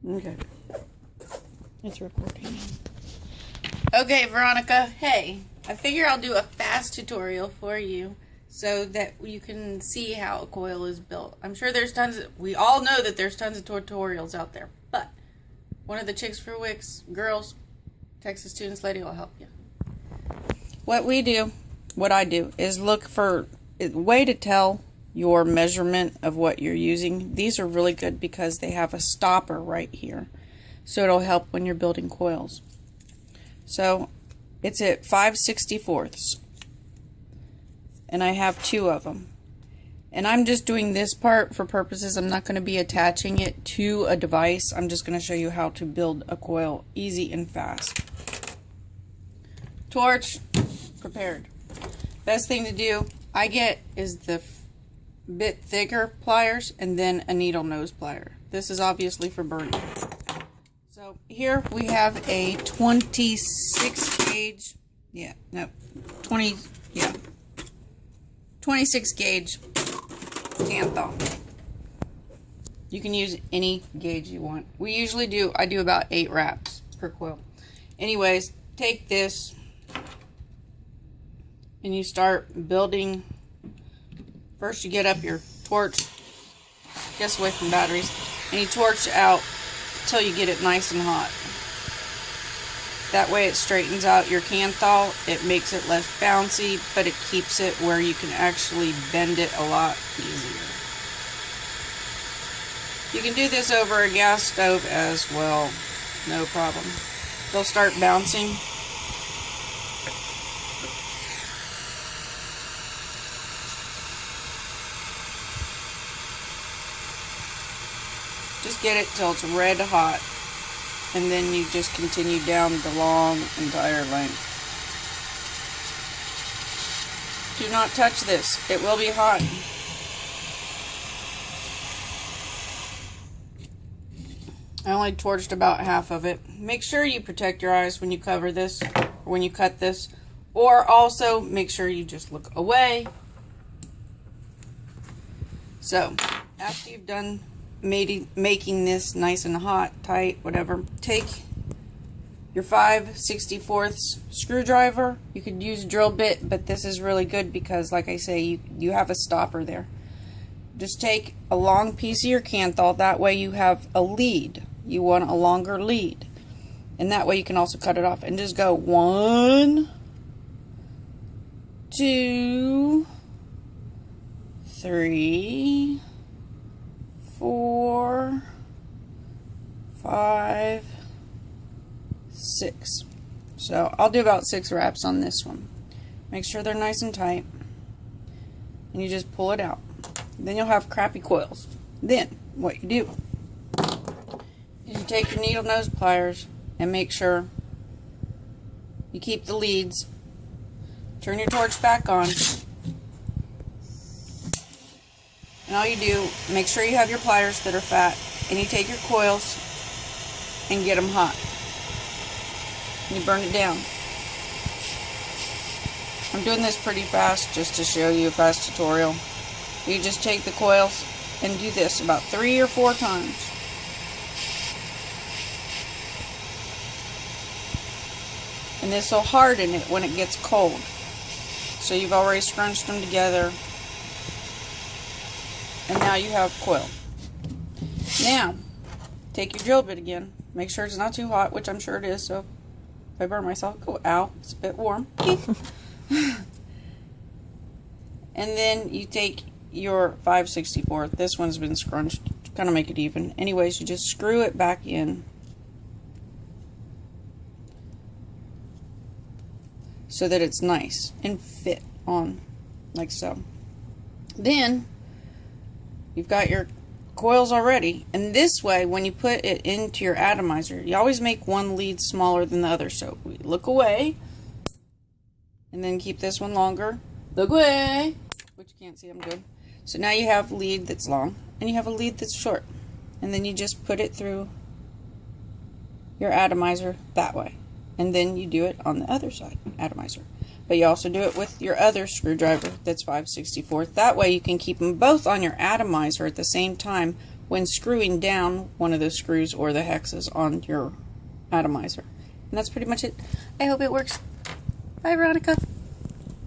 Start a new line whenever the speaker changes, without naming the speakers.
Okay. It's recording. Okay, Veronica, hey, I figure I'll do a fast tutorial for you so that you can see how a coil is built. I'm sure there's we all know that there's tons of tutorials out there, but one of the Chicks for Wicks girls, Texas Students Lady, will help you. What I do is look for a way to tell your measurement of what you're using. These are really good because they have a stopper right here, so it'll help when you're building coils. So it's at 5/64, and I have 2 of them, and I'm just doing this part for purposes. I'm not going to be attaching it to a device. I'm just going to show you how to build a coil easy and fast. Torch prepared. Best thing to do I get is the bit thicker pliers and then a needle nose plier. This is obviously for burning. So here we have a 26 gauge, 26 gauge hand thaw. You can use any gauge you want. I do about 8 wraps per coil. Anyways, take this and you start building. First you get up your torch, gets away from batteries, and you torch out until you get it nice and hot. That way it straightens out your can thaw. It makes it less bouncy, but it keeps it where you can actually bend it a lot easier. You can do this over a gas stove as well, no problem. They'll start bouncing. Just get it till it's red hot, and then you just continue down the long entire length. Do not touch this, it will be hot. I only torched about half of it. Make sure you protect your eyes when you cover this, or when you cut this, or also make sure you just look away. So, after you've done making this nice and hot, tight, whatever, take your 5/64 screwdriver. You could use a drill bit, but this is really good because, like I say, you have a stopper there. Just take a long piece of your can thaw. That way you have a lead. You want a longer lead, and that way you can also cut it off. And just go 1, 2, 3, 4, 5, 6. So I'll do about 6 wraps on this one. Make sure they're nice and tight, and you just pull it out. Then you'll have crappy coils. Then what you do is you take your needle nose pliers and make sure you keep the leads. Turn your torch back on. And all you do, make sure you have your pliers that are fat, and you take your coils and get them hot. And you burn it down. I'm doing this pretty fast just to show you a fast tutorial. You just take the coils and do this about 3 or 4 times. And this will harden it when it gets cold. So you've already scrunched them together. And now you have coil. Now, take your drill bit again. Make sure it's not too hot, which I'm sure it is. So if I burn myself, go, ow, it's a bit warm. And then you take your 5/64. This one's been scrunched to kind of make it even. Anyways, you just screw it back in so that it's nice and fit on like so. Then you've got your coils already, and this way when you put it into your atomizer, you always make one lead smaller than the other. So we look away, and then keep this one longer. Look away, which you can't see, I'm good. So now you have a lead that's long, and you have a lead that's short, and then you just put it through your atomizer that way, and then you do it on the other side, atomizer. But you also do it with your other screwdriver that's 5/64. That way you can keep them both on your atomizer at the same time when screwing down one of the screws or the hexes on your atomizer. And that's pretty much it. I hope it works. Bye, Veronica.